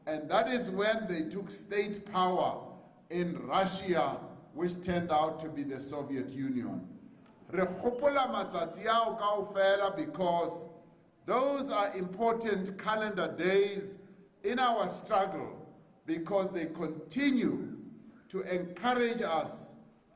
And that is when they took state power in Russia, which turned out to be the Soviet Union. Re kgopola matsatsi ao kaofela because those are important calendar days in our struggle, because they continue to encourage us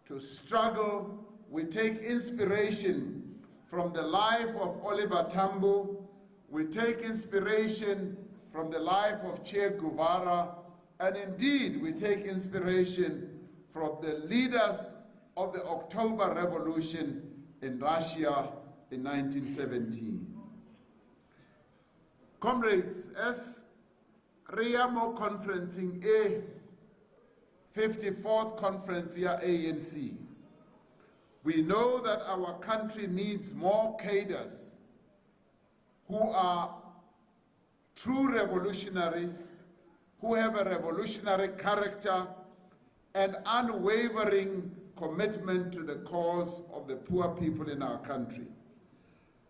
to struggle. We take inspiration from the life of Oliver Tambo. We take inspiration from the life of Che Guevara. And indeed, we take inspiration from the leaders of the October Revolution in Russia in 1917. Comrades, as Riamo conferencing a 54th conference here ANC, we know that our country needs more cadres who are true revolutionaries, who have a revolutionary character and unwavering commitment to the cause of the poor people in our country.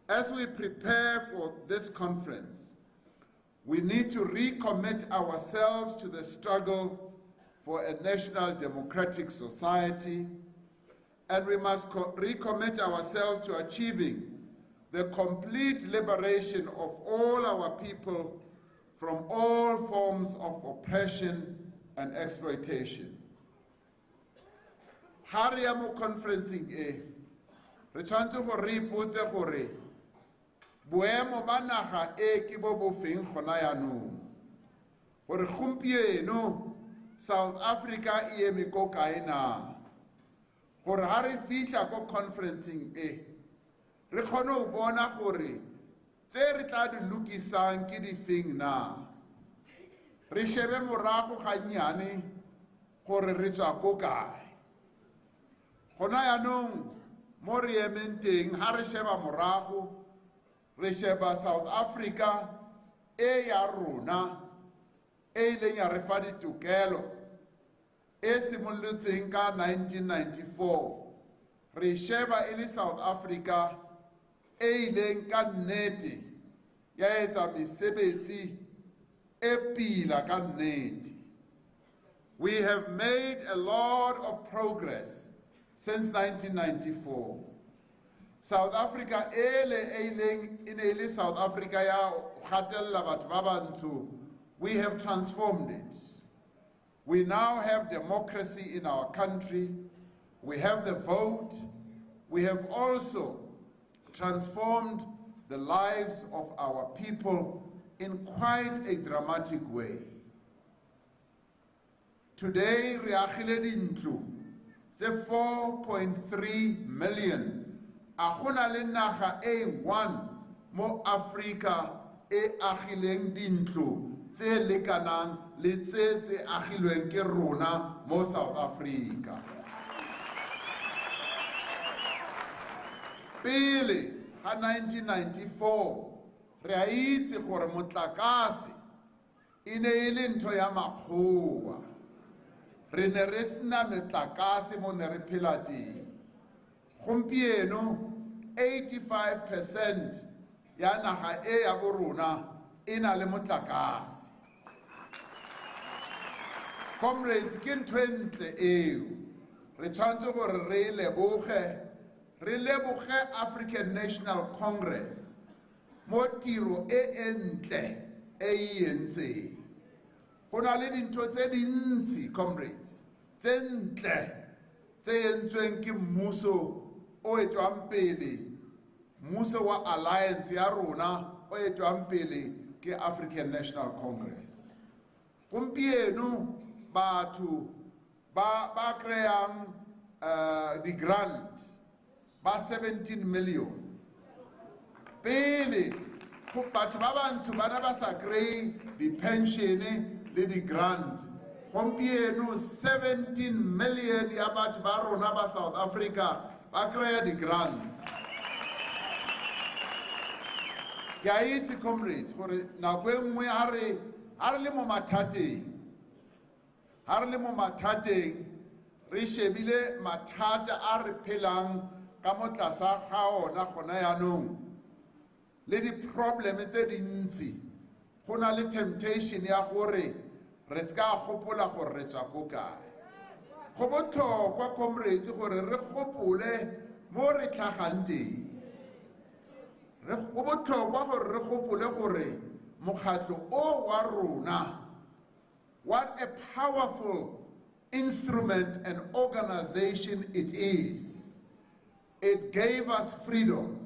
As we prepare for this conference, we need to recommit ourselves to the struggle for a national democratic society, and we must recommit ourselves to achieving the complete liberation of all our people from all forms of oppression and exploitation. Hariamo conferencing re tshwantse go re ipotse gore boemo ba naga ke bo bofeng gona yaanong, gore gompieno South Africa e eme ko kae na, gore ha re fitla ko conferencing re kgone go bona gore tse re tla di lokisang ke difeng na, re shebe morago gannyane gore re tswa ko kae. Gona yaanong mo re emeng teng, ha re sheba morago, re sheba South Africa ya rona ileng ya re fa ditokelo e simolotseng ka 1994. Re sheba e le South Africa ileng ka nnete ya etsa mesebetsi e pila ka nnete. We have made a lot of progress since 1994. South Africa ileng South Africa ya gatella batho ba bantsho, we have transformed it. We now have democracy in our country. We have the vote. We have also transformed the lives of our people in quite a dramatic way. Today, re agile dintlo tse 4.3 million. A gona le naga one mo Africa e agileng dintlo tse lekanang le tse agilweng ke rona mo South Africa. Pele ga 1994 re a itse gore motlakase e ne e le ntho ya makgowa. Re ne re sena motlakase mo ne re phela teng. Gompieno 85% ya naga ya bo rona e na le motlakase. Comrades, ke ntho e ntle eo. Re tshwanetse gore re leboge African National Congress mo tiro e ntle e entseng. Go na le dintho tse dintsi, comrades, tse ntle tse entsweng ke mmuso o etwang pele, mmuso wa alliance ya rona o etwang pele ke African National Congress. Gompieno batho ba kreyang di grant ba 17 million. Pele batho ba bantsho bana ba sa krey di pensione le di grant. Gompieno 17 million ya batho ba rona ba South Africa ba kreya di grants. Ke a itse, comrades, gore nako e nngwe ha re le mo mathateng re shebile mathata a re phelang ka mo tlasa ga ona gona yaanong le di-problem tse dintsi. Go na le temptation ya gore re ska gopola gore re tswa ko kae. Go botlhokwa comrades gore re gopole mo re tlhagang teng. Go botlhokwa gore re gopole gore mokgatlo o wa rona, what a powerful instrument and organization it is. It gave us freedom,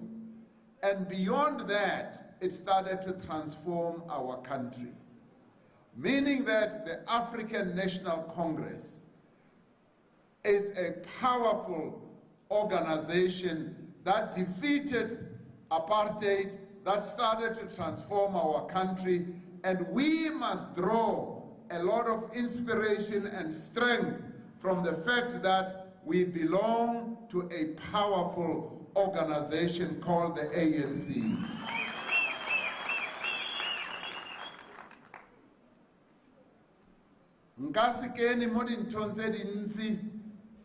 and beyond that, it started to transform our country. Meaning that the African National Congress is a powerful organization that defeated apartheid, that started to transform our country, and we must draw a lot of inspiration and strength from the fact that we belong to a powerful organization called the ANC. Nka se kene mo dinthong tse dintsi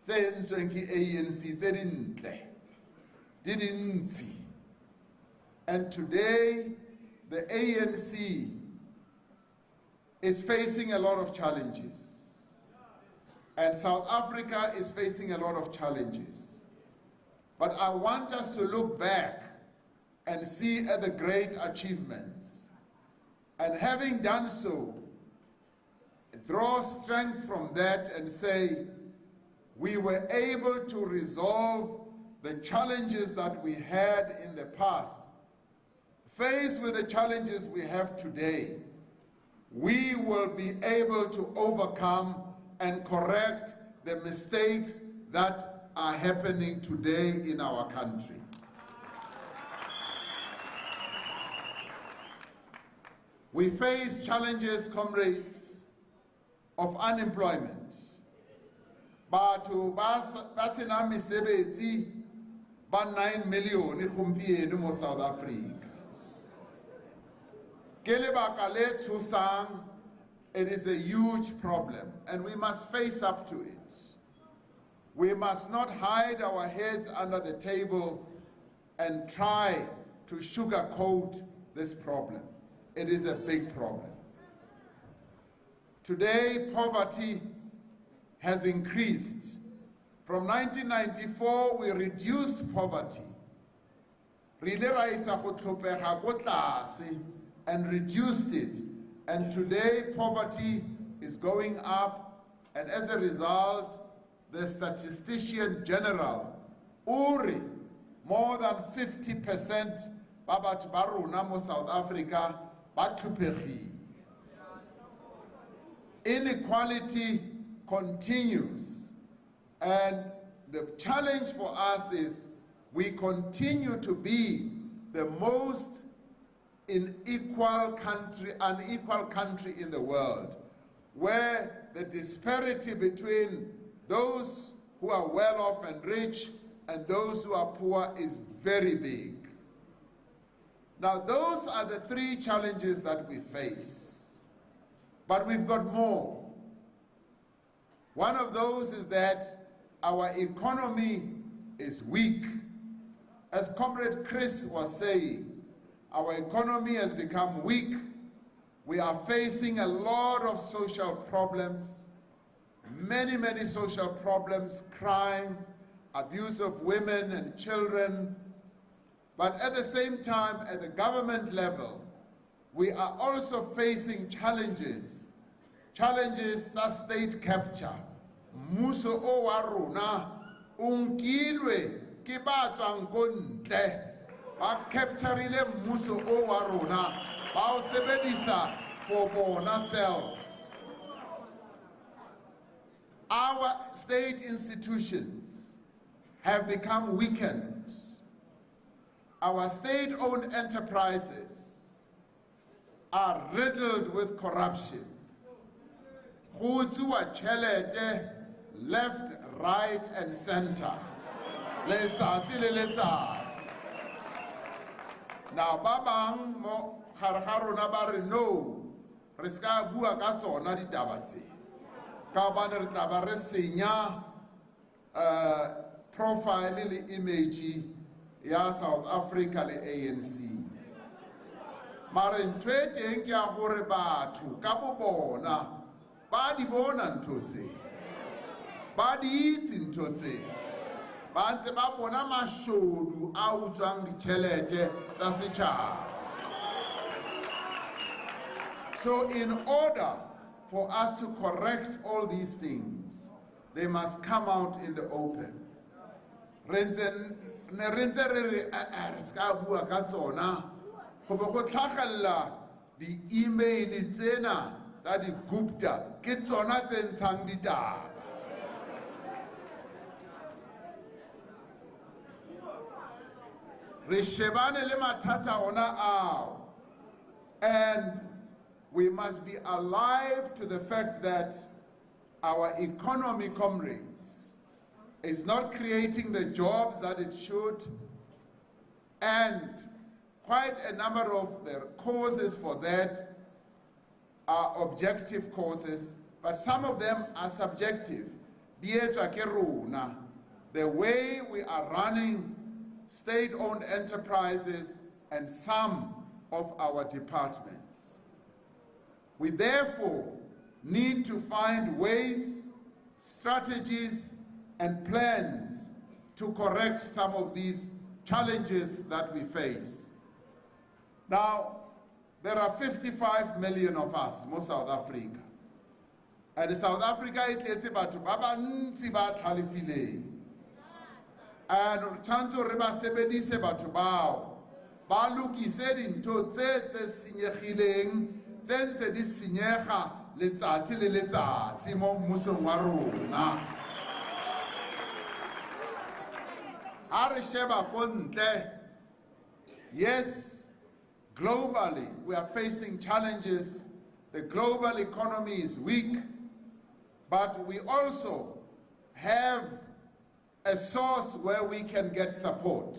tse entsweng ke ANC tse dintle di dintsi. And today the ANC is facing a lot of challenges, and South Africa is facing a lot of challenges. But I want us to look back and see at the great achievements, and having done so, draw strength from that and say, we were able to resolve the challenges that we had in the past. Faced with the challenges we have today, we will be able to overcome and correct the mistakes that are happening today in our country. We face challenges, comrades, of unemployment. Batho ba sena mesebetsi ba 9 million gompieno mo South Africa. Ke lebaka le tshosang, it is a huge problem, and we must face up to it. We must not hide our heads under the table and try to sugarcoat this problem. It is a big problem. Today, poverty has increased. From 1994, we reduced poverty. And reduced it. And today, poverty is going up, and as a result, the statistician general, Uri, more than 50% babat baruna mo South Africa, batupegi. Inequality continues, and the challenge for us is we continue to be the most unequal country in the world, where the disparity between those who are well off and rich and those who are poor is very big. Now, those are the three challenges that we face, but we've got more. One of those is that our economy is weak. As Comrade Chris was saying, our economy has become weak. We are facing a lot of social problems, many social problems, crime, abuse of women and children. But at the same time, at the government level, we are also facing challenges of state capture. Muso o wa rona unkilwe ke ba tswang ko ntle. Ba capturile mmuso o wa rona, ba o sebedisa for bona self. Our state institutions have become weakened. Our state-owned enterprises are riddled with corruption. Go tsuwa tšhelete left, right, and center. Letsatsi le letsatsi. Now, babang mo kharona ba re no, re ska bua ka tsona ditaba tse. Ka bana re tla ba re senya profile le image ya South Africa le ANC. Mare ntwe teng ke a gore batho ka bo bona ba di bona ntho tse, ba di itse ntho tse, ba ntse ba bona mashodu a utswang ditjhelete tsa setjhaba. So in order for us to correct all these things, they must come out in the open. Ne re ntse re re re ska bua ka tsona go be go tlhagella di-email tsena tsa di-Gupta ke tsona tse ntshang ditaba. Re shebane le mathata ona ao, and we must be alive to the fact that our economy, comrades, is not creating the jobs that it should, and quite a number of the causes for that are objective causes, but some of them are subjective. The way we are running state-owned enterprises and some of our departments. We therefore need to find ways, strategies, and plans to correct some of these challenges that we face. Now, there are 55 million of us, most South Africa. And South Africa is about to and chanzo re ba sebedise batho bao ba lokise dintho tse senyegileng tse ntse di senyega letsatsi le letsatsi mo mmusong wa rona. Ha re sheba ko ntle, yes, globally we are facing challenges. The global economy is weak, but we also have a source where we can get support.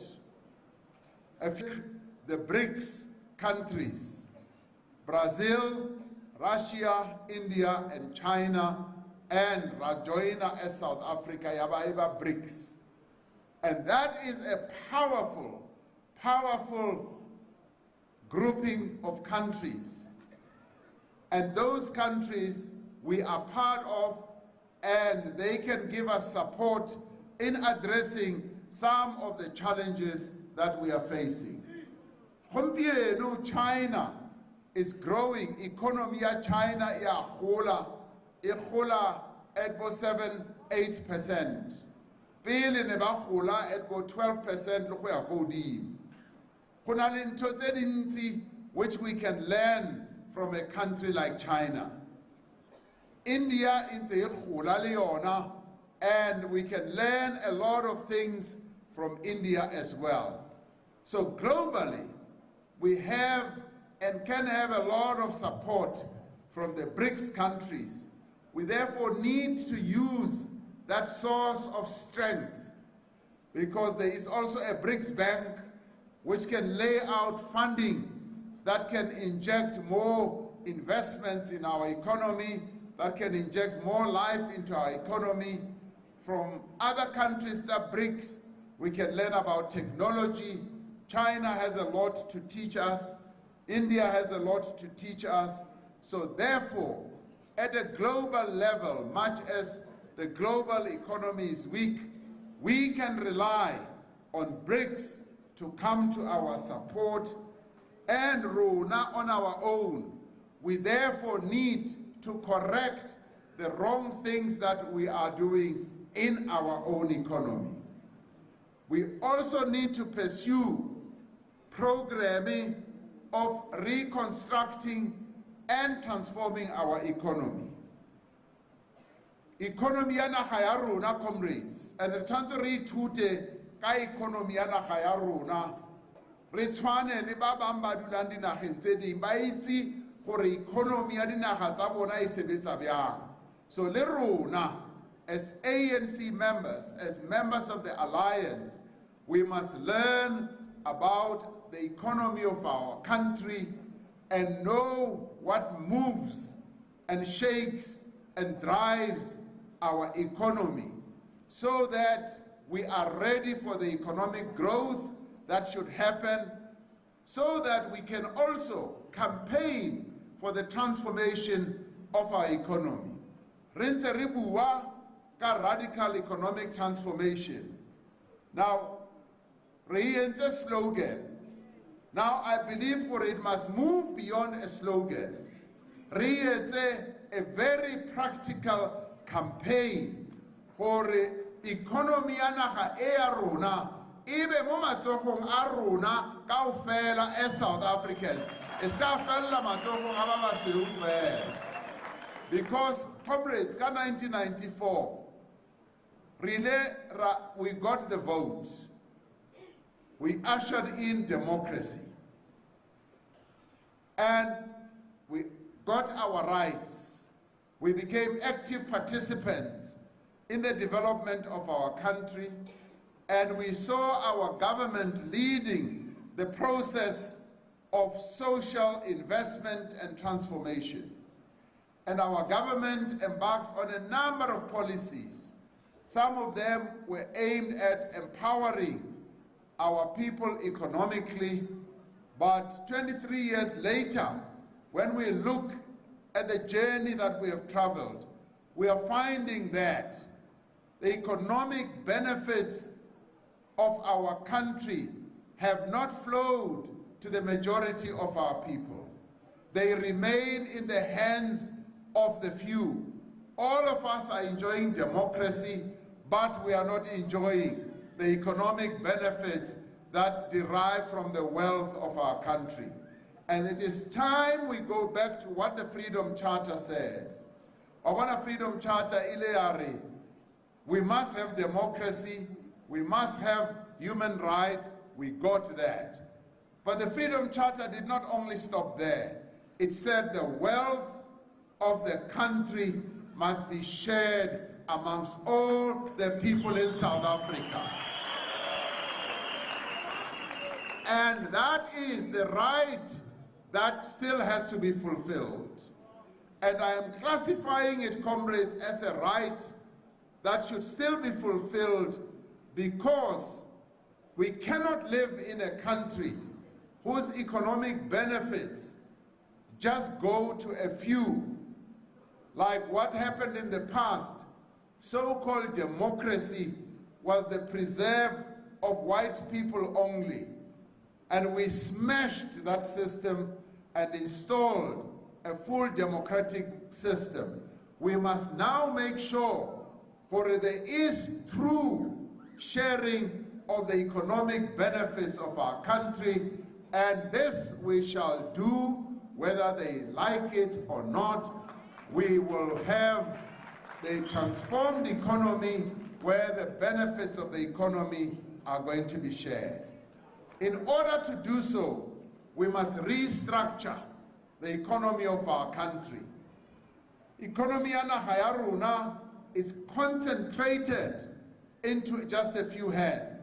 The BRICS countries, Brazil, Russia, India, and China, and Rajoyina as South Africa, Yabaiba BRICS. And that is a powerful, powerful grouping of countries. And those countries we are part of, and they can give us support in addressing some of the challenges that we are facing. China is growing. Economy of China is at 7-8%. Pele ne ba gola at 12% go ya go di. Go na le ntho tse dintsi which we can learn from a country like China. India ntse e gola le yona, and we can learn a lot of things from India as well. So globally, we have and can have a lot of support from the BRICS countries. We therefore need to use that source of strength, because there is also a BRICS bank which can lay out funding that can inject more investments in our economy, that can inject more life into our economy. From other countries that BRICS, we can learn about technology. China has a lot to teach us. India has a lot to teach us. So therefore, at a global level, much as the global economy is weak, we can rely on BRICS to come to our support, and Rona on our own. We therefore need to correct the wrong things that we are doing in our own economy. We also need to pursue programming of reconstructing and transforming our economy. Economy ya naga ya rona, comrades, and re tshwanetse re ithute ka economy ya naga ya rona. Re tshwane le ba bang ba dulang dinageng tse ding ba itse gore economy ya dinaga tsa bona e sebetsa byang. So le rona, as ANC members, as members of the alliance, we must learn about the economy of our country and know what moves and shakes and drives our economy, so that we are ready for the economic growth that should happen, so that we can also campaign for the transformation of our economy. re ntse re bua ka radical economic transformation. Now, re entse slogan. Now, I believe for it must move beyond a slogan. Re entse a very practical campaign for economy ya naga e ya rona ebe mo matsogong a rona kaofela as South Africans. E ska fella matsogong a ba basweu fela. Because, comrades, ka 1994, we got the vote. We ushered in democracy. And we got our rights. We became active participants in the development of our country. And we saw our government leading the process of social investment and transformation. And our government embarked on a number of policies. Some of them were aimed at empowering our people economically, but 23 years later, when we look at the journey that we have traveled, we are finding that the economic benefits of our country have not flowed to the majority of our people. They remain in the hands of the few. All of us are enjoying democracy, but we are not enjoying the economic benefits that derive from the wealth of our country. And it is time we go back to what the Freedom Charter says. Our Freedom Charter, Ileari, we must have democracy, we must have human rights, we got that. But the Freedom Charter did not only stop there. It said the wealth of the country must be shared amongst all the people in South Africa. And that is the right that still has to be fulfilled. And I am classifying it, comrades, as a right that should still be fulfilled because we cannot live in a country whose economic benefits just go to a few. Like what happened in the past, so-called democracy was the preserve of white people only. And we smashed that system and installed a full democratic system. We must now make sure for there is true sharing of the economic benefits of our country, and this we shall do whether they like it or not. We will have the transformed economy where the benefits of the economy are going to be shared. In order to do so, we must restructure the economy of our country. Economy ya naga ya rona is concentrated into just a few hands,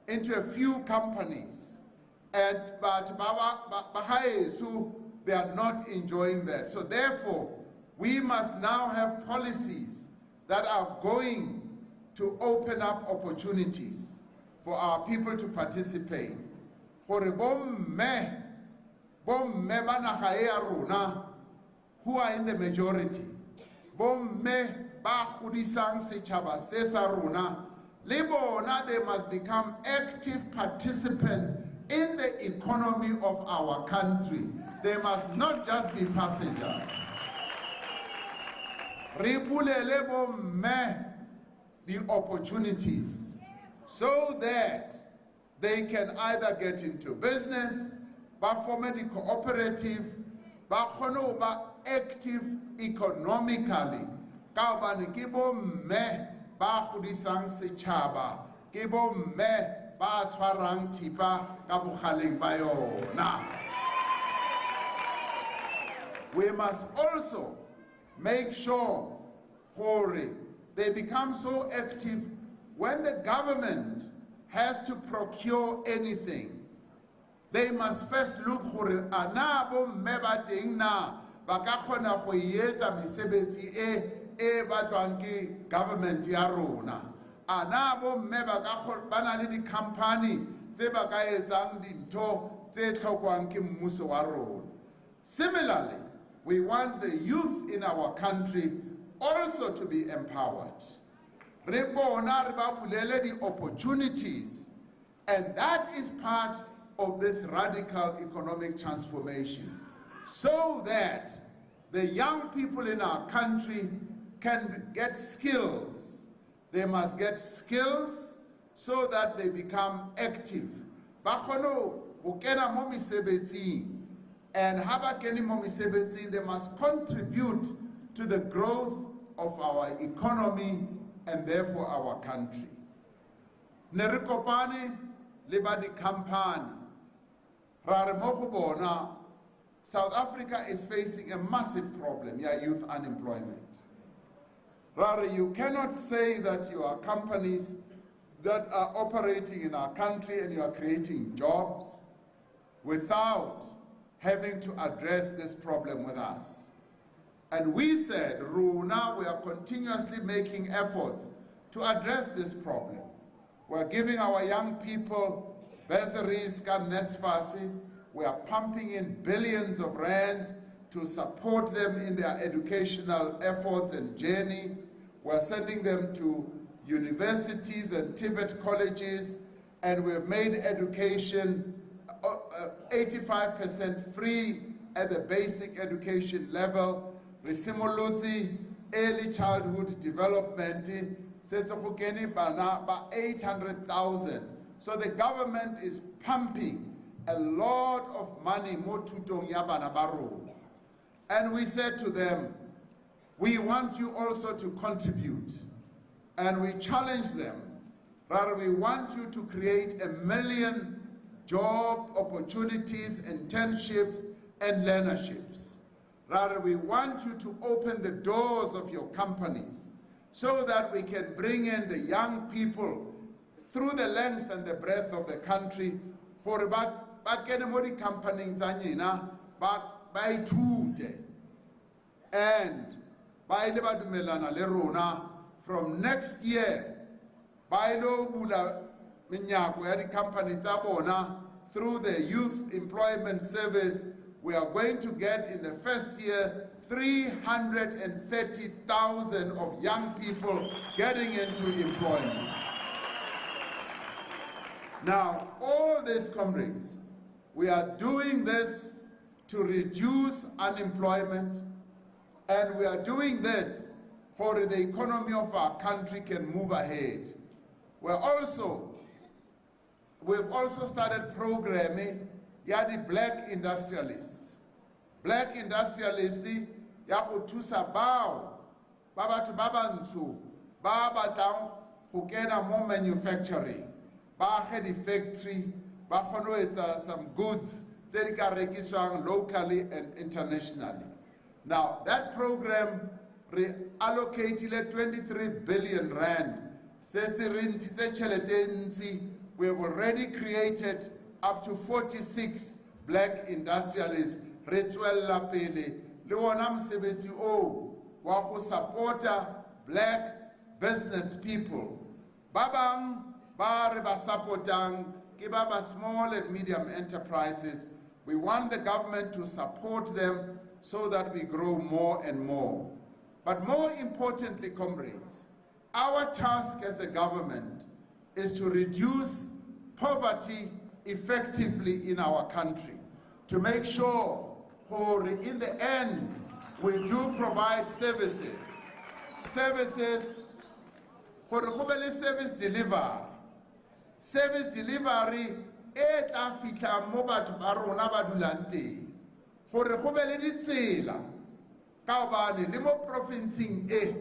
into a few companies, and but they are not enjoying that. So therefore, we must now have policies that are going to open up opportunities for our people to participate. For bomme ba naga ya rona who are in the majority, bomme ba godisang setjhaba se sa rona, le bona they must become active participants in the economy of our country. They must not just be passengers. Re bulele bomme the opportunities so that they can either get into business, ba form a cooperative, ba kgone ba active economically. Ka hobane ke bomme ba godisang setjhaba, ke bomme ba tshwarang thipa ka bokgaleng ba yona. We must also make sure they become so active when the government has to procure anything. They must first look for ana bomme ba teng na ba ka kgona go etsa mesebetsi e batlwang ke government ya rona. Ana bomme ba na le di-company tse ba ka etsang dintho tse tlhokwang ke mmuso wa rona. Similarly, we want the youth in our country also to be empowered. Re bona re ba bulele di opportunities, and that is part of this radical economic transformation, so that the young people in our country can get skills. They must get skills so that they become active. Ba kgone go kena mo mesebetsing, and ha ba kene mo mesebetsing, they must contribute to the growth of our economy and therefore our country. Ne re kopane le ba di company ra re mo go bona South Africa is facing a massive problem, youth unemployment. Rather, you cannot say that you are companies that are operating in our country and you are creating jobs without having to address this problem with us. And we said, Runa, we are continuously making efforts to address this problem. We're giving our young people bursaries, NSFAS. We are pumping in billions of rands to support them in their educational efforts and journey. We're sending them to universities and TVET colleges, and we've made education 85% free at the basic education level. Resimolozi, early childhood development, 800,000. So the government is pumping a lot of money more to Tonyabana Baro. And we said to them, we want you also to contribute. And we challenge them. Rather, we want you to create 1 million job opportunities, internships, and learnerships. Rather, we want you to open the doors of your companies so that we can bring in the young people through the length and the breadth of the country for about companies and from next year, through the Youth Employment Service, we are going to get in the first year 330,000 of young people getting into employment. Now, all these comrades, we are doing this to reduce unemployment, and we are doing this for the economy of our country can move ahead. We've also started programming the black industrialists. Black industrialists, ya go thusa bao ba batho ba bantsho ba batlang go kena mo manufacturing, ba ge di factory, ba kgone ho etsa some goods tse di ka rekiswang locally and internationally. Now, that program allocated 23 billion rand. We have already created up to 46 black industrialists. Retswella pele le wona mosebetsi o wa go supporta black business people. Ba bang ba re ba supportang ke ba ba small and medium enterprises. We want the government to support them so that we grow more and more. But more importantly, comrades, our task as a government is to reduce poverty effectively in our country, to make sure in the end we do provide services. Services, for service delivery. Service delivery, e tla fitla mo batho ba rona ba dulang teng. Gore go be le ditsela ka hobane le mo provinceng e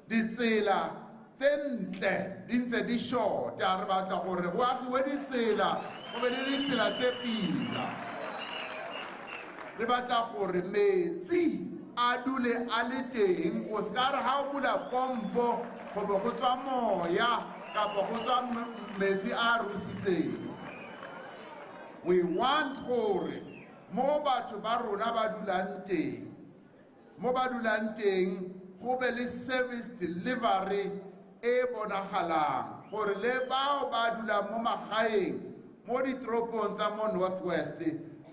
ditsela tse ntle di ntse di short-a, re batla gore go agiwe ditsela, go be le ditsela tse pila. Re batla gore metsi a dule a le teng, o ska re ha o bula pompo go be go tswa moya kapa go tswa metsi a rusitseng. We want gore mo batho ba rona ba dulang teng, go be le service delivery e bonagalang gore le bao ba dulang mo magaeng mo ditoropong tsa mo Northwest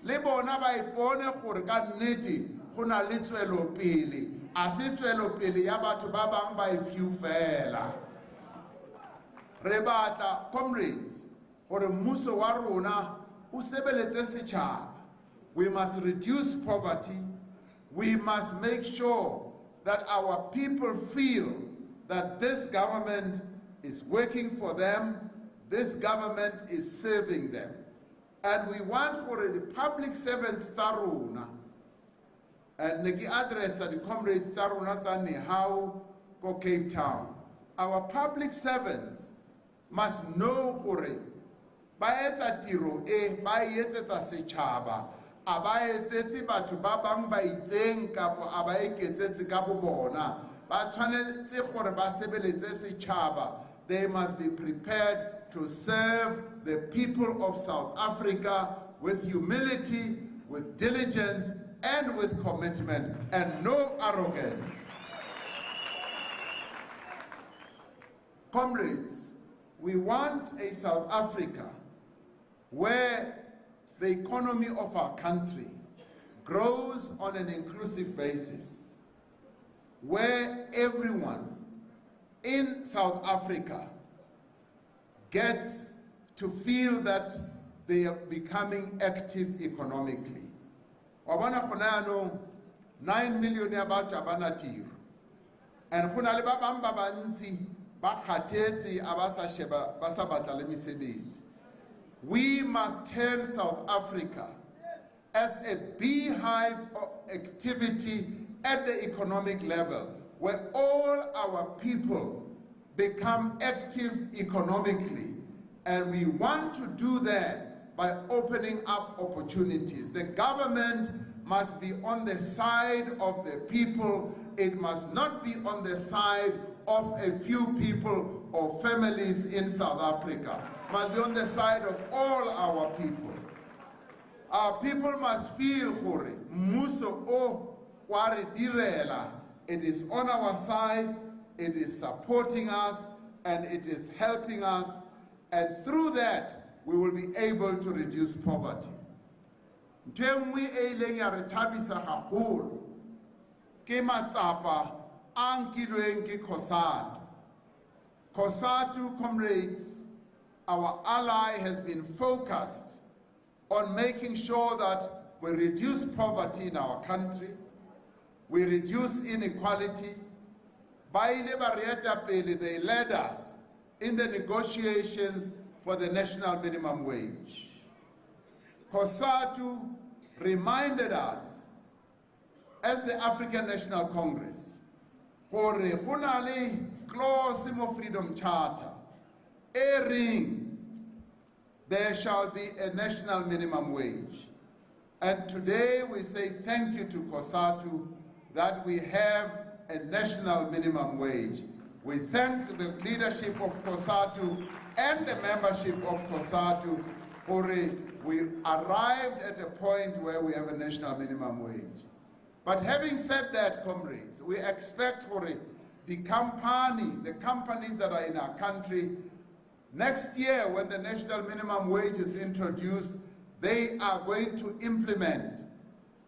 le bona ba ipone gore ka nnete go na le tswelopele a se tswelopele ya batho ba bang ba e few fela. Re batla, comrades, gore mmuso wa rona o sebeletse setšhaba. We must reduce poverty. We must make sure that our people feel that this government is working for them, this government is serving them. And we want for the public servants tsa rona, and ne ke addressa the comrades tsa rona tsa Nehao ko Cape Town. Our public servants must know gore ba etsa tiro e ba etsetsa setšhaba, a ba etsetse batho ba bang ba itseng kapo a ba eketsetse ka bo bona. Ba tshwanetse gore ba sebeletse setšhaba. They must be prepared to serve the people of South Africa with humility, with diligence, and with commitment, and no arrogance. Comrades, we want a South Africa where the economy of our country grows on an inclusive basis, where everyone in South Africa gets to feel that they are becoming active economically. Wabana khonano 9 million ya batho abana tiro, and khona le ba bang ba bantsi ba khathetse abasa sheba ba sa batla le mesebetsi. We must turn South Africa as a beehive of activity at the economic level, where all our people become active economically. And we want to do that by opening up opportunities. The government must be on the side of the people. It must not be on the side of a few people or families in South Africa. It must be on the side of all our people. Our people must feel hore, muso o wari direla. It is on our side, it is supporting us, and it is helping us, and through that, we will be able to reduce poverty. Ntengwe e ileng ya re thabisa haholo ke matsapa a nkilweng ke COSATU. COSATU, comrades, our ally, has been focused on making sure that we reduce poverty in our country, we reduce inequality. Ba ile ba re eta pele, they led us in the negotiations for the national minimum wage. COSATU reminded us, as the African National Congress, gore go na le clause mo Freedom Charter e reng there shall be a national minimum wage. And today we say thank you to COSATU that we have a national minimum wage. We thank the leadership of COSATU and the membership of COSATU for we arrived at a point where we have a national minimum wage. But having said that, comrades, we expect for the companies that are in our country, next year when the national minimum wage is introduced, they are going to implement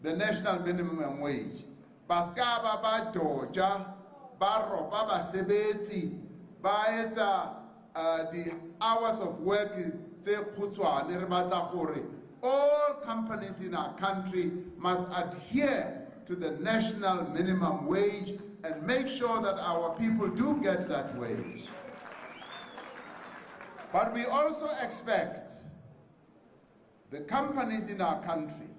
the national minimum wage. Baska ba doja, ba roba ba sebetsi, ba etsa the hours of work tse khutshwane. Re batla gore all companies in our country must adhere to the national minimum wage and make sure that our people do get that wage. But we also expect the companies in our country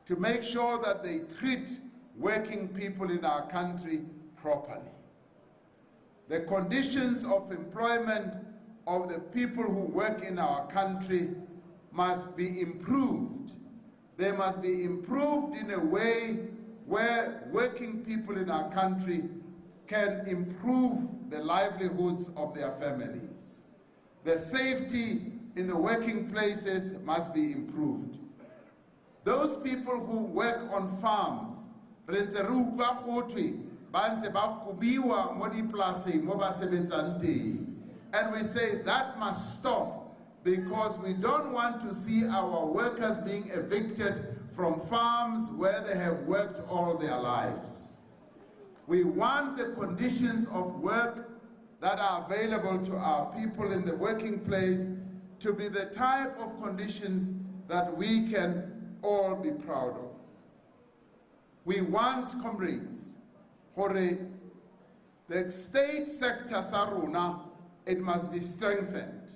to make sure that they treat working people in our country properly. The conditions of employment of the people who work in our country must be improved. They must be improved in a way where working people in our country can improve the livelihoods of their families. The safety in the working places must be improved. Those people who work on farms, and we say that must stop, because we don't want to see our workers being evicted from farms where they have worked all their lives. We want the conditions of work that are available to our people in the working place to be the type of conditions that we can all be proud of. We want, comrades, for the state sector sa rona, it must be strengthened.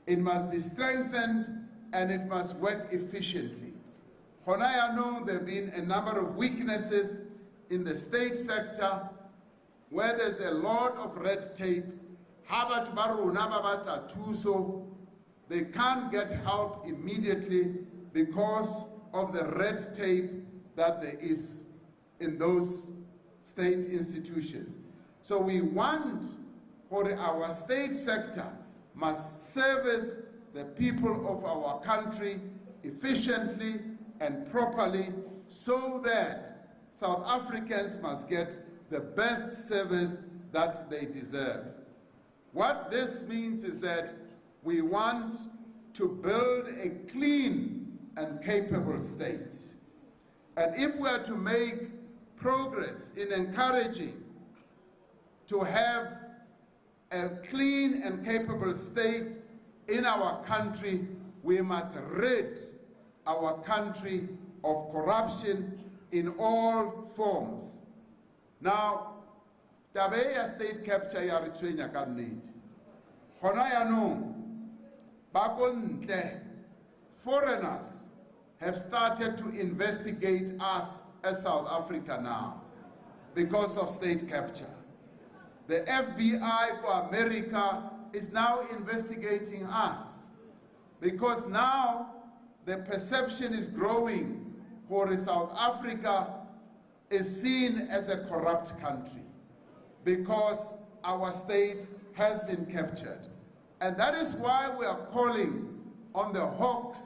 It must be strengthened and it must work efficiently. I know there have been a number of weaknesses in the state sector where there's a lot of red tape. They can't get help immediately because of the red tape that there is in those state institutions. So we want for our state sector must service the people of our country efficiently and properly so that South Africans must get the best service that they deserve. What this means is that we want to build a clean and capable state. And if we are to make progress in encouraging to have a clean and capable state in our country, we must rid our country of corruption in all forms. Now, tabe state capture ya re tshwenya ka nnete. Gona yaanong ba ko ntle, foreigners have started to investigate us as South Africa now because of state capture. The FBI for America is now investigating us because now the perception is growing for South Africa is seen as a corrupt country because our state has been captured. And that is why we are calling on the Hawks,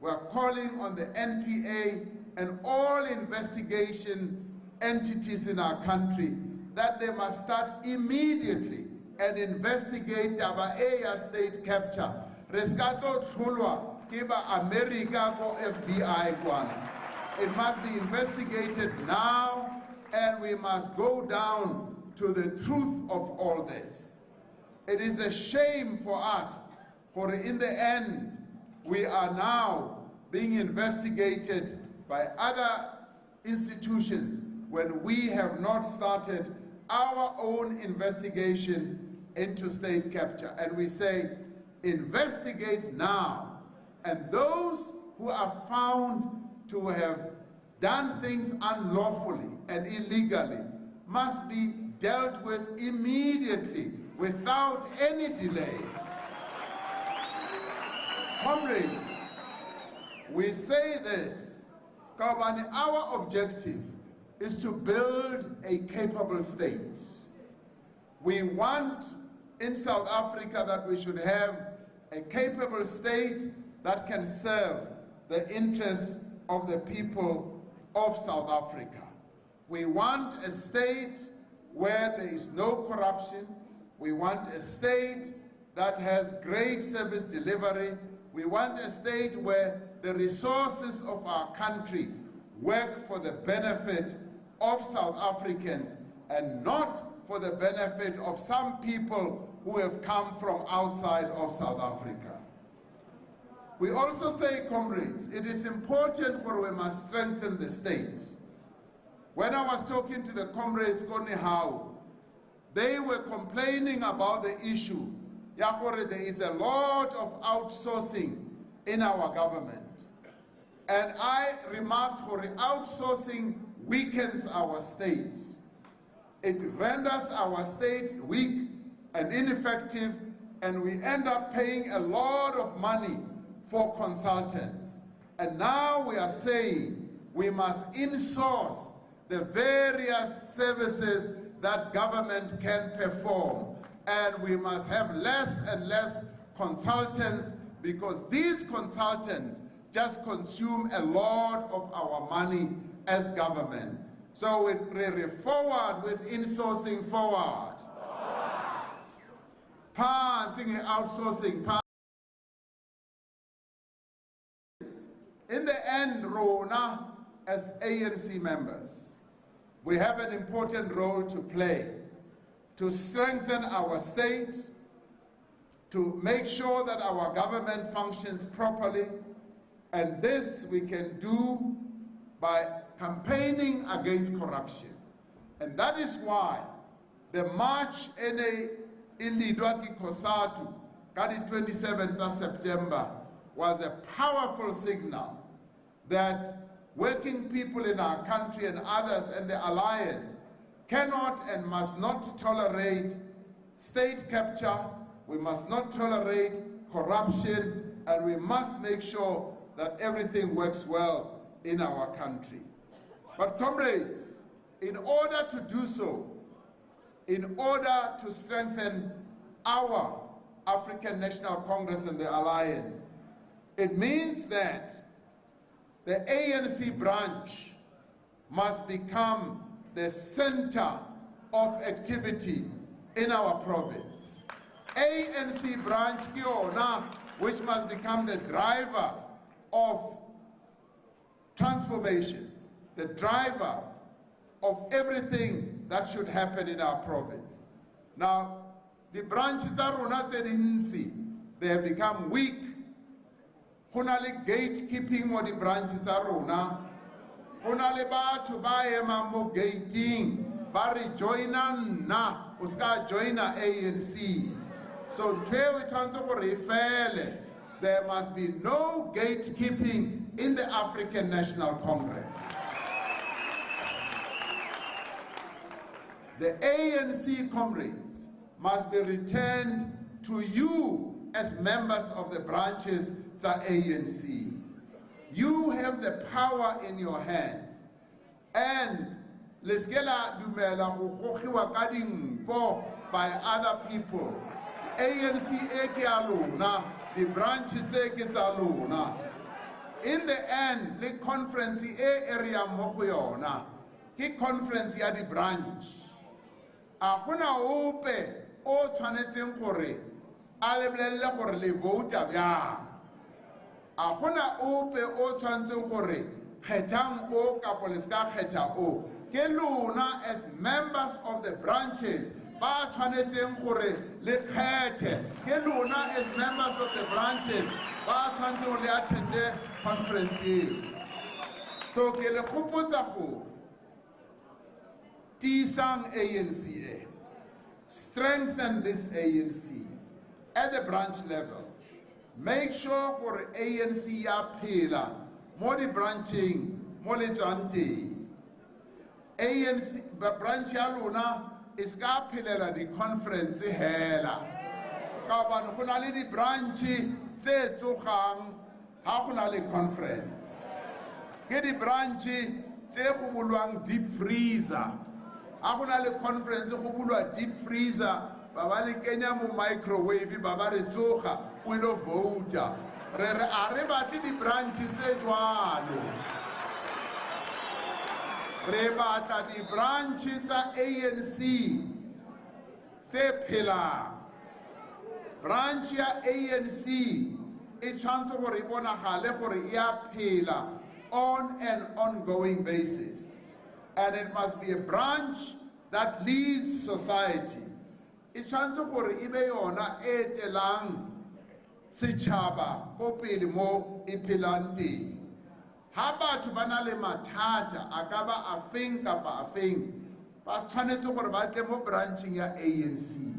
we are calling on the NPA and all investigation entities in our country that they must start immediately and investigate our area state capture. Rescato Tulwa, Kiba America ko FBI kwana. It must be investigated now and we must go down to the truth of all this. It is a shame for us, for in the end, we are now being investigated by other institutions when we have not started our own investigation into state capture. And we say, investigate now. And those who are found to have done things unlawfully and illegally must be dealt with immediately without any delay. Comrades, we say this, because our objective is to build a capable state. We want in South Africa that we should have a capable state that can serve the interests of the people of South Africa. We want a state where there is no corruption. We want a state that has great service delivery. We want a state where the resources of our country work for the benefit of South Africans and not for the benefit of some people who have come from outside of South Africa. We also say, comrades, it is important for we must strengthen the state. When I was talking to the comrades, they were complaining about the issue. There is a lot of outsourcing in our government. And I remarked for outsourcing weakens our state. It renders our state weak and ineffective, and we end up paying a lot of money for consultants. And now we are saying we must insource the various services that government can perform. And we must have less and less consultants because these consultants just consume a lot of our money as government. So we're forward with insourcing forward. Outsourcing. In the end, Rona, as ANC members, we have an important role to play to strengthen our state, to make sure that our government functions properly, and this we can do by campaigning against corruption. And that is why the march in Lidwaki Kosatu, on the 27th of September, was a powerful signal that working people in our country and others in the alliance cannot and must not tolerate state capture, we must not tolerate corruption, and we must make sure that everything works well in our country. But comrades, in order to do so, in order to strengthen our African National Congress and the alliance, it means that the ANC branch must become the center of activity in our province. ANC branch which must become the driver of transformation, the driver of everything that should happen in our province. Now, the branches are they have become weak. Hunale gatekeeping what the branches are Hunale ba to buy a mammo gating, Barry joiner na, Uska joiner ANC. So there must be no gatekeeping in the African National Congress. The ANC comrades must be returned to you as members of the branches of the ANC. You have the power in your hands. And leskela dumela go by other people. ANC eke alona, the branches eke alona. In the end, the conference area mokoyona, ki conference ya the branch. Ahuna ope o tshwanetseng gore a lebelele gore le vouta bjang. Ahuna ope o tshwanetseng gore kgethang o kapo le ska kgetha o. Ke lona as members of the branches ba tshwanetseng gore le kgethe. Ke lona as members of the branches ba tshwanetseng gore le attende conference. So ke le khopotsa go tisang ANC, strengthen this ANC at the branch level. Make sure for ANC ya phela mo di branching mo le tswante. ANC branch ya lona is ka phelela di conference hela. Ka bana go na le di branch tse tsogang ha go na le conference. Ke di branch tse go bulwang deep freezer. Ha go na le conference go bulwa deep freezer, ba ba le kenya mo microwave ba ba re tsoga o no vouta. Re a re batle di branch tse jwalo. Re batla di branch tsa ANC tse phela. Branch ya ANC e tshwanetse gore e bonagale gore e a phela on an ongoing basis. And it must be a branch that leads society. It tshwanetse gore e be yona e telang setšhaba ko pele mo e phelang teng. Ha batho ba na le mathata a ka ba afeng kapa afeng, ba tshwanetse gore ba tle mo branching ya ANC.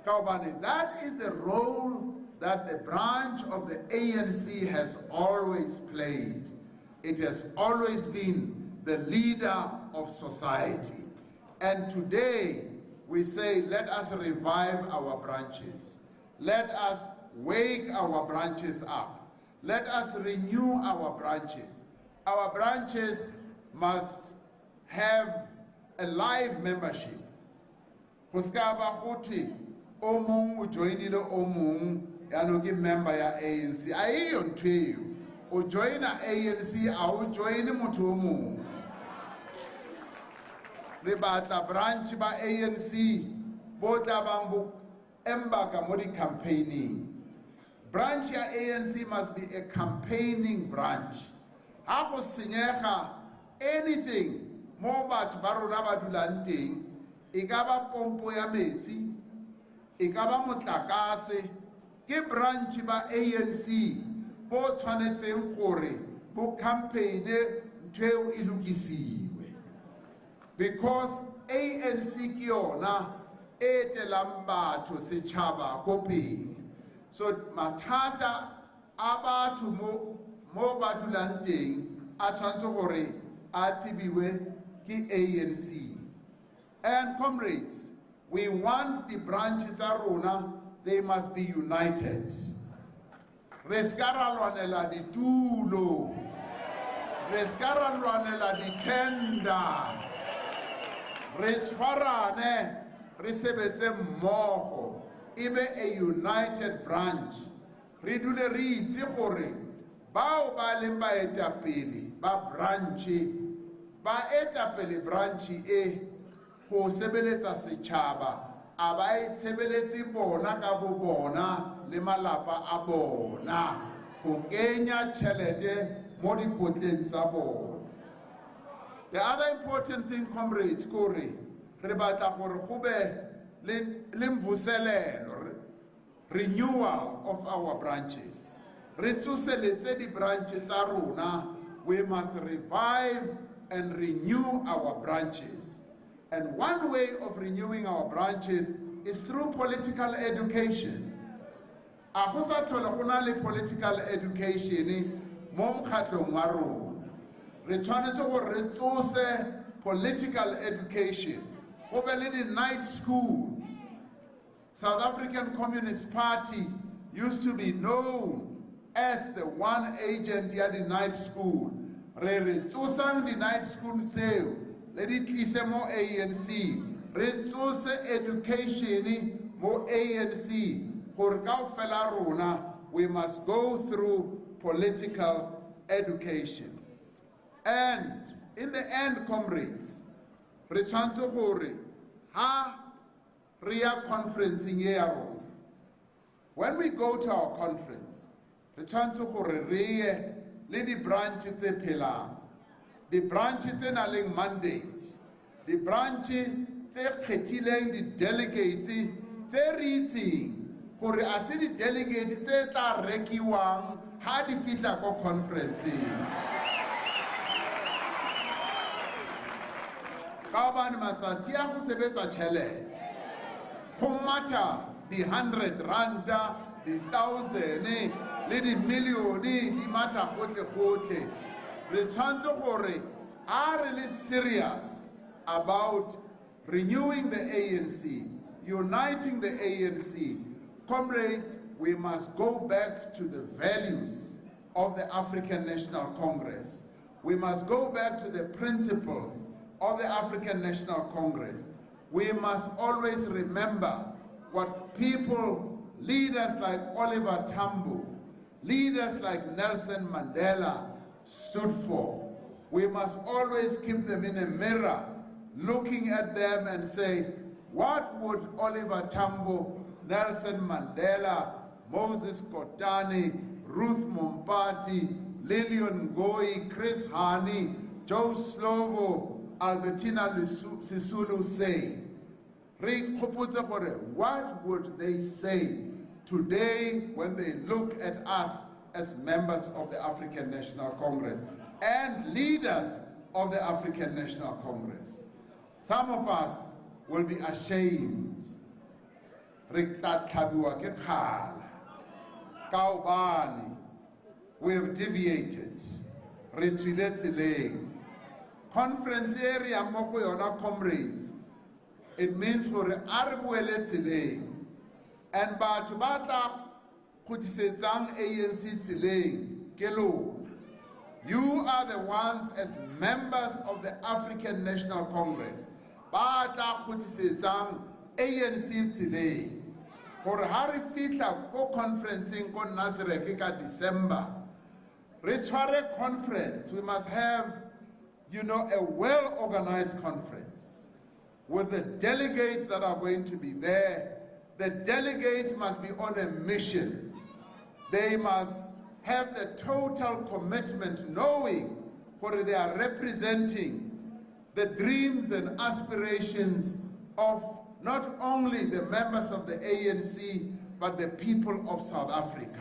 Ka hobane that is the role that the branch of the ANC has always played. It has always been the leader of society. And today we say, let us revive our branches. Let us wake our branches up. Let us renew our branches. Our branches must have a live membership. Kuskaba khutwi omung ujoinile omung yanoki member ya ANC. Ayiyo ntwe ujoina ANC au join muthu omung. Re batla branch ba ANC bo tla bang bo embarka mo di campaigning. Branch ya ANC must be a campaigning branch. Ha go senyega anything mo batho ba rona ba dulang teng, e ka ba pompo ya metsi, e ka ba motlakase, ke branch ba ANC bo tshwanetseng gore bo campaign ntweo e lokisiwe, because ANC ke yona e telang batho setšhaba ko pele. So mathata a batho mo ba dulang teng a tshwanetse gore a tsebiwe ke ANC. And comrades, we want the branches tsa rona, they must be united. Re ska ra lwanela ditulo, re ska ra lwanela ditenda, re tshwarane, re sebetse mmogo, e be a united branch. Re dule re itse gore bao ba leng baetapele ba branche, baetapele branche e go sebeletsa setšhaba, a ba e sebeletse bona ka bo bona le malapa a bona, go kenya tšhelete mo dipotleng tsa bona. The other important thing, comrades, kore re batla gore go be le mvuselelo, renewal of our branches. Re tsoseletse di branches tsa rona. We must revive and renew our branches. And one way of renewing our branches is through political education. A go sa tlhola go na le political education mo mokgatlong wa rona. Re tshwanetse gore re tsose political education. Go be le di night school. South African Communist Party used to be known as the one agent at the night school. Re tsosang di night school tseo. Let it tlise mo ANC. Re tsose education mo ANC. Gore kaofela rona, we must go through political education. And in the end, comrades, re tshwanetse gore ha re ya conferencing ye ya rona. When we go to our conference, re tshwanetse gore re ye le di branches tse phelang, di branches tse nang le mandate, di branches tse kgethileng di delegates tse re itseng gore a se di delegates tse tla rekiwang ha di fitla ko conferenceng. Ka hobane matsatsi a go sebetsa tšhelete, go matha di 100 ranta, di 1,000 le di millione di matha gotle. Re tshwanetse gore a re le serious about renewing the ANC, uniting the ANC. Comrades, we must go back to the values of the African National Congress. We must go back to the principles of the African National Congress. We must always remember what people, leaders like Oliver Tambo, leaders like Nelson Mandela stood for. We must always keep them in a mirror, looking at them and say, what would Oliver Tambo, Nelson Mandela, Moses Kotane, Ruth Mompati, Lillian Ngoyi, Chris Hani, Joe Slovo, Albertina Sisulu say? What would they say today when they look at us as members of the African National Congress and leaders of the African National Congress? Some of us will be ashamed. We have deviated. Conference area mo go yona, comrades, it means for arbuele tseleng, and batho ba tla khutisetsang ANC tseleng ke lona. You are the ones as members of the African National Congress ba tla khutisetsang ANC tseleng. Gore ha re fitla ko conferencing ko Nasrek ka December, re tshware conference, we must have, a well-organized conference with the delegates that are going to be there. The delegates must be on a mission. They must have the total commitment, knowing what they are representing the dreams and aspirations of not only the members of the ANC, but the people of South Africa.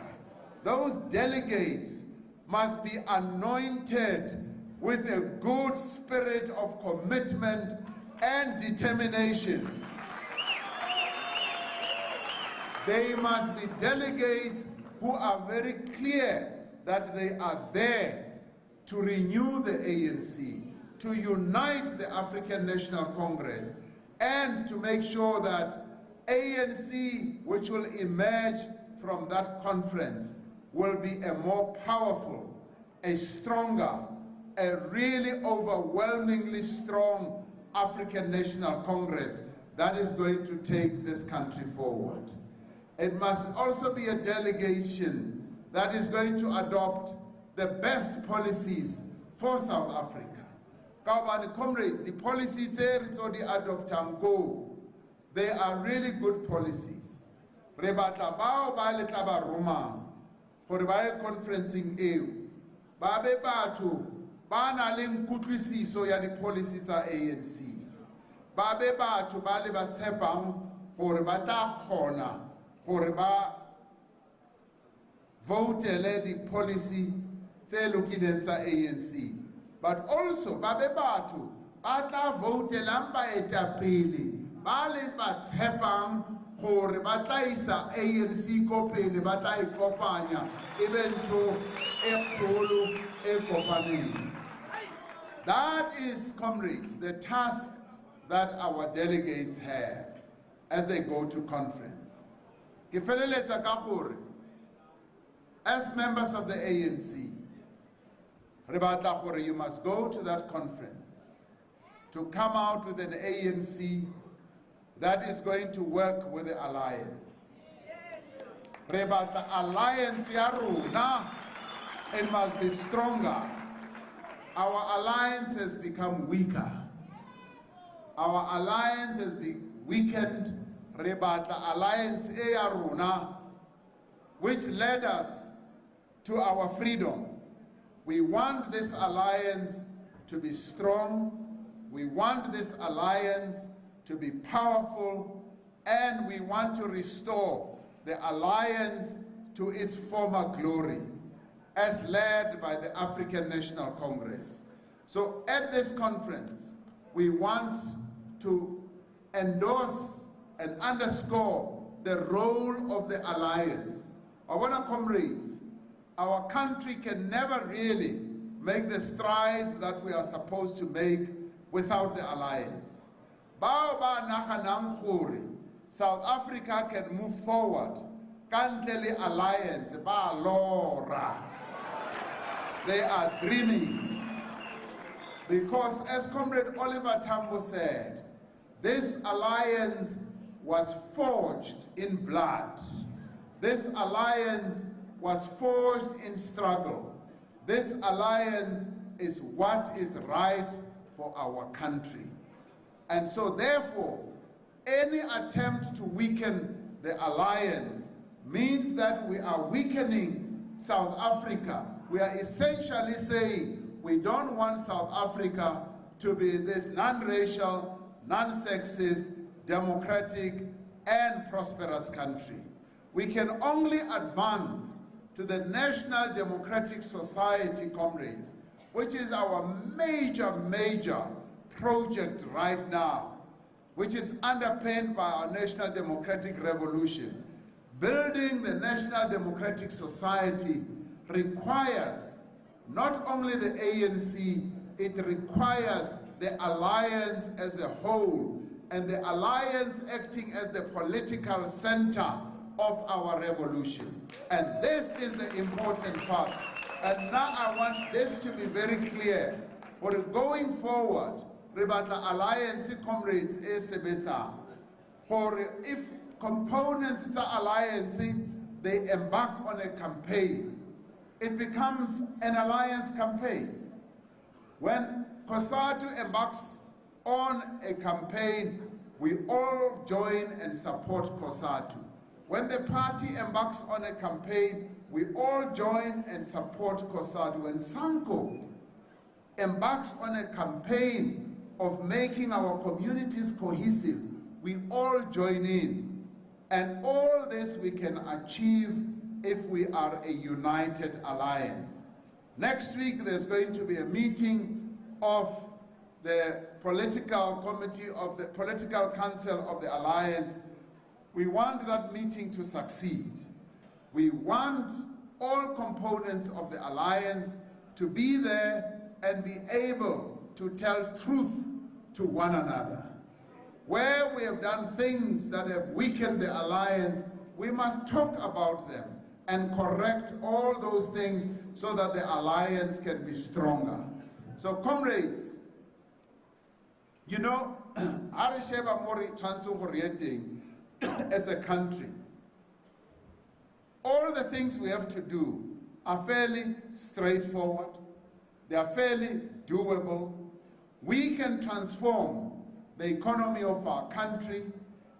Those delegates must be anointed with a good spirit of commitment and determination. They must be delegates who are very clear that they are there to renew the ANC, to unite the African National Congress, and to make sure that ANC, which will emerge from that conference, will be a more powerful, a stronger, a really overwhelmingly strong African National Congress that is going to take this country forward. It must also be a delegation that is going to adopt the best policies for South Africa. Comrades, the policies they adopt and go, they are really good policies. Rebata bao ba le taba Roma for the conferencing EU. Babe batu ba na le nkutlwisiso ya di policies tsa ANC. Babe batu ba le ba tshepang gore ba tla kgona gore ba votele di policy tse lokileng tsa ANC. But also babe batu ba tla votelang baetapele ba le ba tshepang gore ba tla isa ANC ko pele ba tla ikopanya ebe ntho e kgolo e kopaneng. That is, comrades, the task that our delegates have as they go to conference. Ke feleletsa ka gore, as members of the ANC, re batla gore you must go to that conference to come out with an ANC that is going to work with the alliance. Re batla alliance ya rona, it must be stronger. Our alliance has become weaker. Our alliance has been weakened. Re batla alliance ya rona, which led us to our freedom. We want this alliance to be strong. We want this alliance to be powerful, and we want to restore the alliance to its former glory, as led by the African National Congress. So at this conference, we want to endorse and underscore the role of the alliance. I want to, comrades, our country can never really make the strides that we are supposed to make without the alliance. Bao ba naganang gore South Africa can move forward kantle le alliance ba lora. They are dreaming. Because as Comrade Oliver Tambo said, this alliance was forged in blood. This alliance was forged in struggle. This alliance is what is right for our country. And so therefore, any attempt to weaken the alliance means that we are weakening South Africa. We are essentially saying we don't want South Africa to be this non-racial, non-sexist, democratic, and prosperous country. We can only advance to the National Democratic Society, comrades, which is our major project right now, which is underpinned by our National Democratic Revolution. Building the National Democratic Society requires not only the ANC, it requires the alliance as a whole, and the alliance acting as the political center of our revolution. And this is the important part. And now I want this to be very clear. For going forward, Rebatla Alliance comrades SABC, for if components of the alliance, they embark on a campaign, it becomes an alliance campaign. When COSATU embarks on a campaign, we all join and support COSATU. When the party embarks on a campaign, we all join and support COSATU. When SANCO embarks on a campaign, of making our communities cohesive, we all join in. And all this we can achieve if we are a united alliance. Next week, there's going to be a meeting of the political committee of the political council of the alliance. We want that meeting to succeed. We want all components of the alliance to be there and be able to tell truth to one another. Where we have done things that have weakened the alliance, we must talk about them and correct all those things so that the alliance can be stronger. So comrades, you know, as a country, all the things we have to do are fairly straightforward. They are fairly doable. We can transform the economy of our country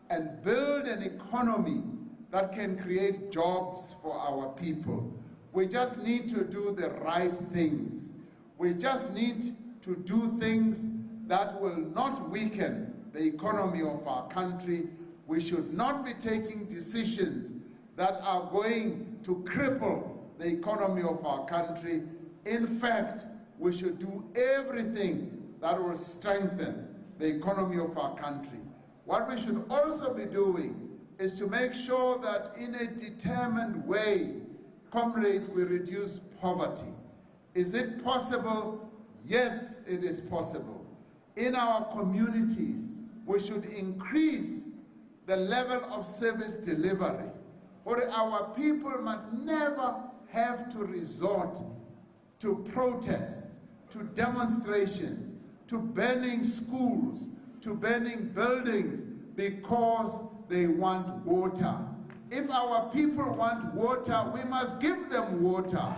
and build an economy that can create jobs for our people. We just need to do the right things. We just need to do things that will not weaken the economy of our country. We should not be taking decisions that are going to cripple the economy of our country. In fact, we should do everything that will strengthen the economy of our country. What we should also be doing is to make sure that in a determined way, comrades, we reduce poverty. Is it possible? Yes, it is possible. In our communities, we should increase the level of service delivery, for our people must never have to resort to protests, to demonstrations, to burning schools, to burning buildings because they want water. If our people want water, we must give them water.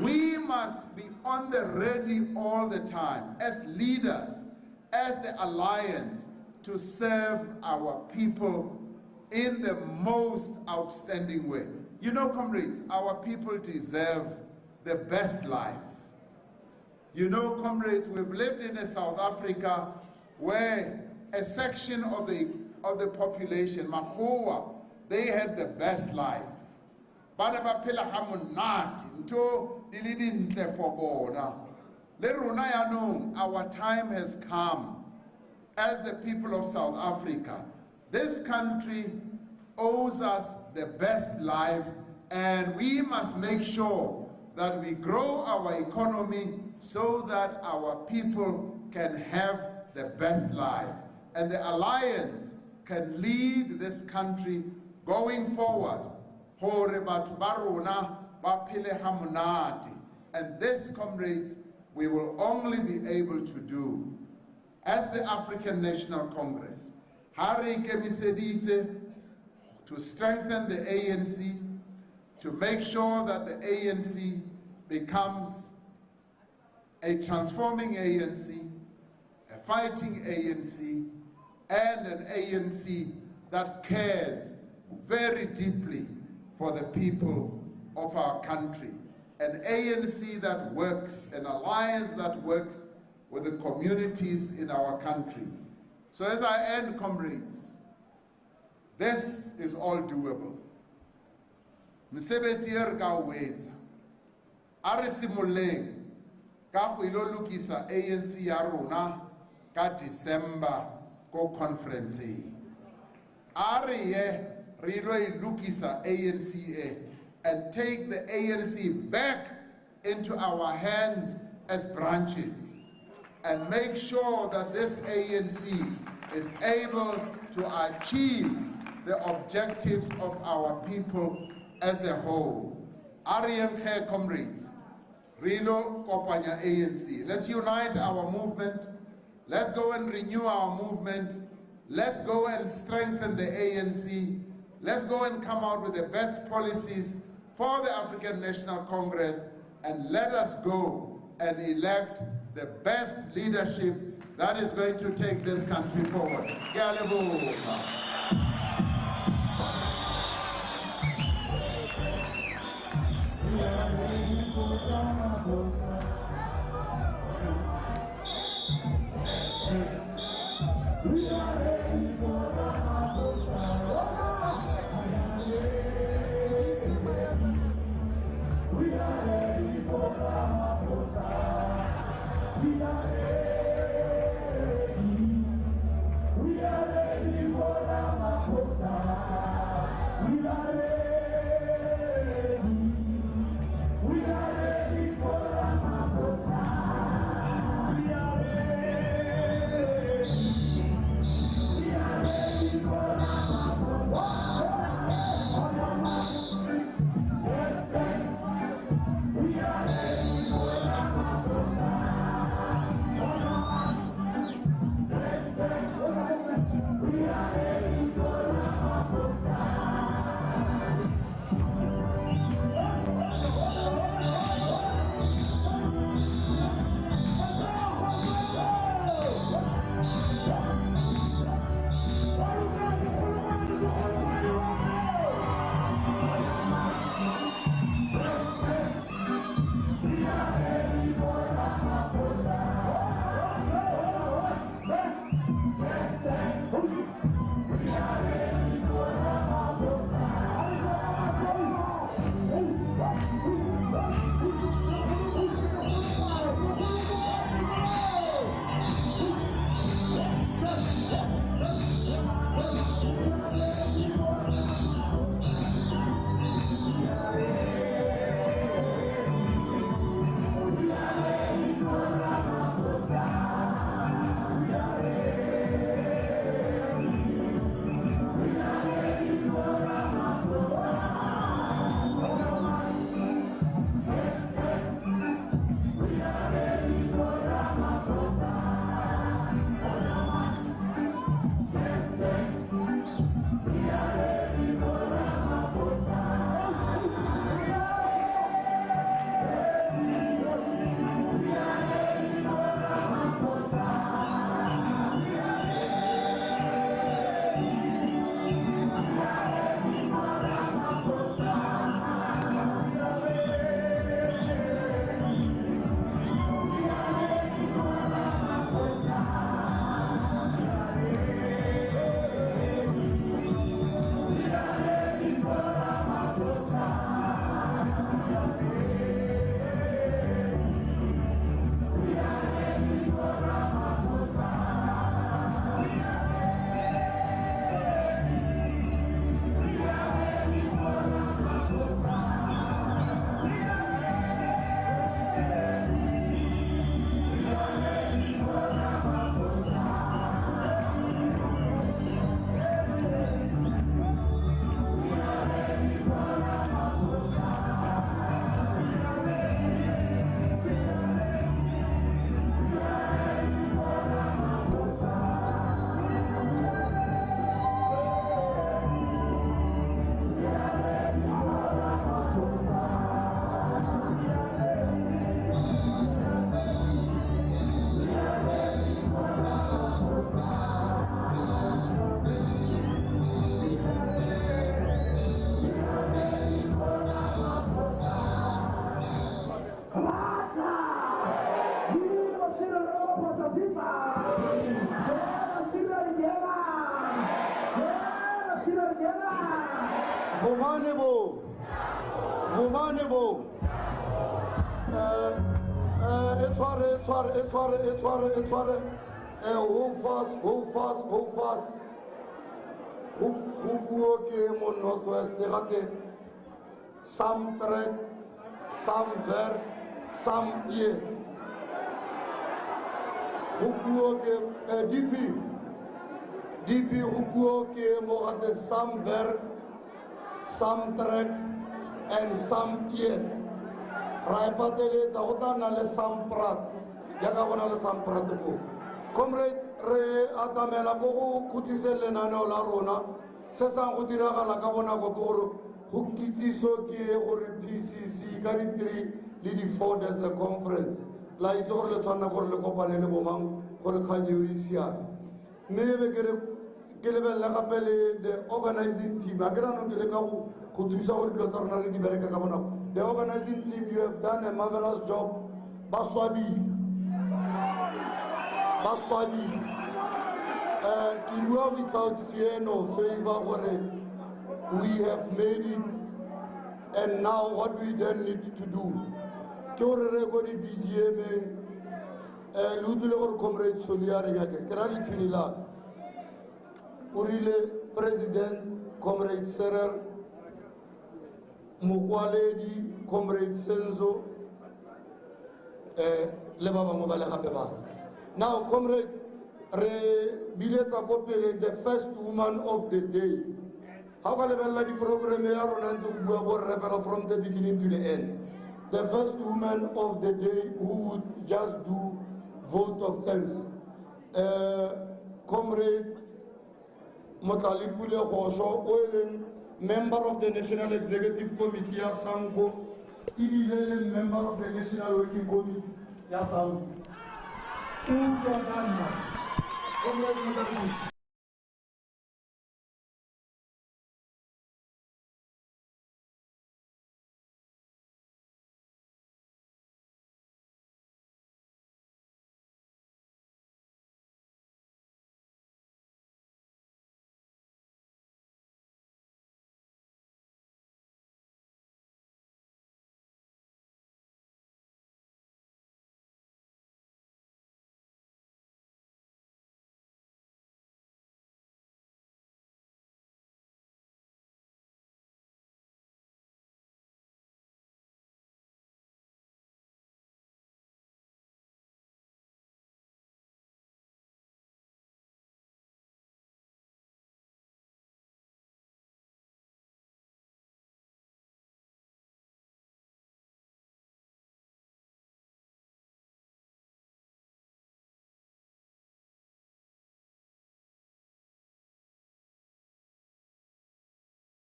We must be on the ready all the time as leaders, as the alliance, to serve our people in the most outstanding way. You know, comrades, our people deserve the best life. You know, comrades, we've lived in a South Africa where a section of the population, Makhoa, they had the best life. Bana ba phela ha monate, ntho di le dintle for bona. Le rona yanong, our time has come as the people of South Africa. This country owes us the best life, and we must make sure that we grow our economy so that our people can have the best life. And the alliance can lead this country going forward. And this, comrades, we will only be able to do as the African National Congress. To strengthen the ANC, to make sure that the ANC becomes a transforming ANC, a fighting ANC, and an ANC that cares very deeply for the people of our country. An ANC that works, an alliance that works with the communities in our country. So as I end, comrades, this is all doable. Msebetsi e re ka o etsa. A re simoleng ka go ilo lokisa ANC ya rona ka December ko conference. A re ye re ilo ilukisa ANC and take the ANC back into our hands as branches and make sure that this ANC is able to achieve the objectives of our people as a whole. Ariyange comrades, Rilo Kopanya ANC. Let's unite our movement. Let's go and renew our movement. Let's go and strengthen the ANC. Let's go and come out with the best policies for the African National Congress, and let us go and elect the best leadership that is going to take this country forward. Hold fast. Who came on Northwest, some track, some ver, some year. Who came, DP, who came on some ver, some track, and some year. Raipatele, the Hotanale, some prat, Yagavanale, some prat. Comrade Re Atamela Bogo, Kutisele Nano La Rona, Sesan Utiraga La Gabona Gogoro, Hukiti Soki or PCC, Garitri, Lady Ford as a conference, like Orle Chana or the Copanele Bomang, or the Kajuisia. Maybe get a Lacapelle, the organizing team, Agrano Gilekau, Kutusa or Glotarnari Bereka Gabona. The organizing team, you have done a marvelous job. Baswabi. Kilua without fear nor favor, we have made it, and now what we then need to do. Kyore regodi BGM, Ludulor comrade Soliari Yake, Kerali Tunila, Urile President, comrade Cyril, Mukwaledi, comrade Senzo, Lebaba Mobile Habeba. Now, comrade, the first woman of the day. How can I the program from the beginning to the end? The first woman of the day who would just do vote of thanks. Comrade Makalipule Hosho Oilen, member of the National Executive Committee, SANCO, member of the National Working Committee, SABC.